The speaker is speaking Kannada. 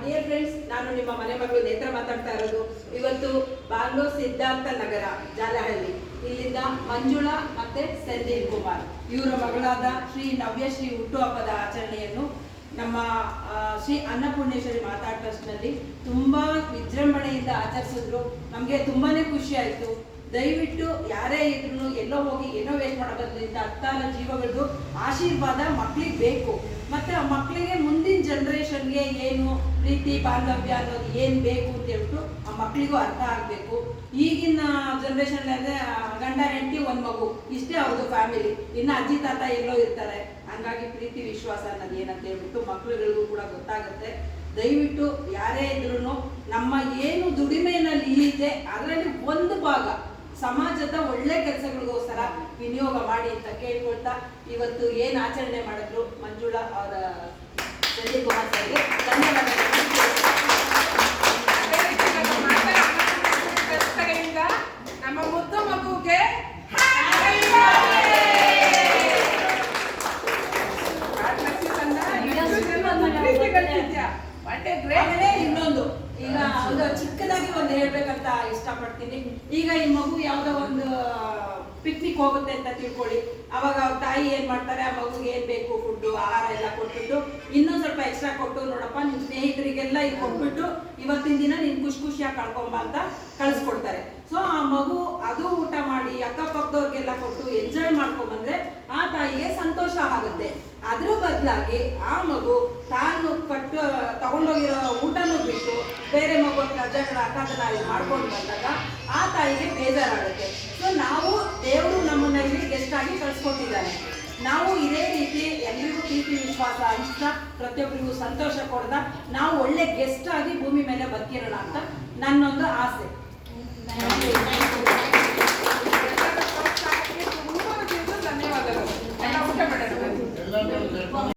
ಡಿಯರ್ ಫ್ರೆಂಡ್ಸ್, ನಾನು ನಿಮ್ಮ ಮನೆ ಮಗಳು ನೇತ್ರ ಮಾತಾಡ್ತಾ ಇರೋದು. ಇವತ್ತು ಬಾಗ್ಲೂರು ಸಿದ್ಧಾರ್ಥ ನಗರ ಜಾಲಹಳ್ಳಿ ಇಲ್ಲಿಂದ ಮಂಜುಳಾ ಮತ್ತೆ ಸಂದೀಪ್ ಕುಮಾರ್ ಇವರ ಮಗಳಾದ ಶ್ರೀ ನವ್ಯಶ್ರೀ ಹುಟ್ಟುಹಬ್ಬದ ಆಚರಣೆಯನ್ನು ನಮ್ಮ ಶ್ರೀ ಅನ್ನಪೂರ್ಣೇಶ್ವರಿ ಮಾತಾ ಟ್ರಸ್ಟ್ನಲ್ಲಿ ತುಂಬ ವಿಜೃಂಭಣೆಯಿಂದ ಆಚರಿಸಿದ್ರು. ನಮಗೆ ತುಂಬಾನೇ ಖುಷಿ ಆಯಿತು. ದಯವಿಟ್ಟು ಯಾರೇ ಇದ್ರೂ ಎಲ್ಲೋ ಹೋಗಿ ಏನೋ ವೇಸ್ಟ್ ಮಾಡೋ ಬದಲಿಂದ ಹತ್ತಾರ ಜೀವಗಳದ್ದು ಆಶೀರ್ವಾದ ಮಕ್ಕಳಿಗೆ ಬೇಕು. ಮತ್ತು ಆ ಮಕ್ಕಳಿಗೆ ಮುಂದಿನ ಜನ್ರೇಷನ್ಗೆ ಏನು ಪ್ರೀತಿ ಬಾಂಧವ್ಯ ಅನ್ನೋದು ಏನು ಬೇಕು ಅಂತ ಹೇಳ್ಬಿಟ್ಟು ಆ ಮಕ್ಕಳಿಗೂ ಅರ್ಥ ಆಗಬೇಕು. ಈಗಿನ ಜನ್ರೇಷನ್ ಅಂದರೆ ಗಂಡ ಹೆಂಡತಿ ಒಂದು ಮಗು ಇಷ್ಟೇ ಅವ್ರದ್ದು ಫ್ಯಾಮಿಲಿ, ಇನ್ನು ಅಜ್ಜಿ ತಾತ ಎಲ್ಲೋ ಇರ್ತಾರೆ. ಹಂಗಾಗಿ ಪ್ರೀತಿ ವಿಶ್ವಾಸ ಅನ್ನೋದು ಏನಂತ ಹೇಳ್ಬಿಟ್ಟು ಮಕ್ಕಳುಗಳಿಗೂ ಕೂಡ ಗೊತ್ತಾಗುತ್ತೆ. ದಯವಿಟ್ಟು ಯಾರೇ ಇದ್ರೂ ನಮ್ಮ ಏನು ದುಡಿಮೆಯಲ್ಲಿ ಇದೆ ಅದರಲ್ಲಿ ಒಂದು ಭಾಗ ಸಮಾಜದ ಒಳ್ಳೆ ಕೆಲಸಗಳಿಗೋಸ್ಕರ ವಿನಿಯೋಗ ಮಾಡಿ ಅಂತ ಕೇಳ್ಕೊಳ್ತಾ ಇವತ್ತು ಏನು ಆಚರಣೆ ಮಾಡಿದ್ರು ಮಂಜುಳಾ ಅವರ ಸಂದೀಪ್ ಕುಮಾರ್ ಸರ್ಗೆ ಧನ್ಯವಾದಗಳು. ನಮ್ಮ ಮುದ್ದು ಮಗುಗೆ ಇನ್ನೊಂದು ಈಗ ಒಂದು ಚಿಕ್ಕದಾಗಿ ಒಂದು ಹೇಳ್ಬೇಕಂತ ಇಷ್ಟಪಡ್ತೀನಿ. ಈಗ ಈ ಮಗು ಯಾವುದೋ ಒಂದು ಪಿಕ್ನಿಕ್ ಹೋಗುತ್ತೆ ಅಂತ ತಿಳ್ಕೊಳ್ಳಿ. ಅವಾಗ ಅವ್ರ ತಾಯಿ ಏನ್ ಮಾಡ್ತಾರೆ, ಆ ಮಗುಗೆ ಏನ್ ಬೇಕು ಫುಡ್ಡು ಆಹಾರ ಎಲ್ಲ ಕೊಟ್ಬಿಟ್ಟು ಇನ್ನೊಂದು ಸ್ವಲ್ಪ ಎಕ್ಸ್ಟ್ರಾ ಕೊಟ್ಟು, ನೋಡಪ್ಪ ನಿಮ್ ಸ್ನೇಹಿತರಿಗೆಲ್ಲ ಇದು ಕೊಟ್ಬಿಟ್ಟು ಇವತ್ತಿನ ದಿನ ನೀನ್ ಖುಷಿಯಾಗಿ ಕಳ್ಕೊಂಬ ಅಂತ ಕಳಿಸ್ಕೊಡ್ತಾರೆ. ಸೊ ಆ ಮಗು ಅದು ಊಟ ಮಾಡಿ ಅಕ್ಕಪಕ್ಕದವ್ರಿಗೆಲ್ಲ ಕೊಟ್ಟು ಎಂಜಾಯ್ ಮಾಡ್ಕೊಂಡ್ಬಂದ್ರೆ ಆ ತಾಯಿಗೆ ಸಂತೋಷ ಆಗುತ್ತೆ. ಅದ್ರ ಬದಲಾಗಿ ಆ ಮಗು ತಾನು ತಗೊಂಡೋಗಿರೋ ಊಟನೂ ಬಿಟ್ಟು ಬೇರೆ ಮಗು ಜಗಳ ಅಕ್ಕದನ್ನ ಇದು ಮಾಡ್ಕೊಂಡು ಬಂದಾಗ ಆ ತಾಯಿಗೆ ಬೇಜಾರಾಗುತ್ತೆ. ಸೊ ನಾವು ದೇವರು ನಮ್ಮನ್ನ ಇಲ್ಲಿ ಗೆಸ್ಟ್ ಆಗಿ ಕಳ್ಸ್ಕೊಟ್ಟಿದ್ದಾನೆ. ನಾವು ಇದೇ ರೀತಿ ಎಲ್ರಿಗೂ ಪ್ರೀತಿ ವಿಶ್ವಾಸ ಹಂಚ್ತಾ ಪ್ರತಿಯೊಬ್ಬರಿಗೂ ಸಂತೋಷ ಕೊಡ್ದ ನಾವು ಒಳ್ಳೆ ಗೆಸ್ಟ್ ಆಗಿ ಭೂಮಿ ಮೇಲೆ ಬದುಕಿರೋಣ ಅಂತ ನನ್ನೊಂದು ಆಸೆ. ಧನ್ಯವಾದಗಳು.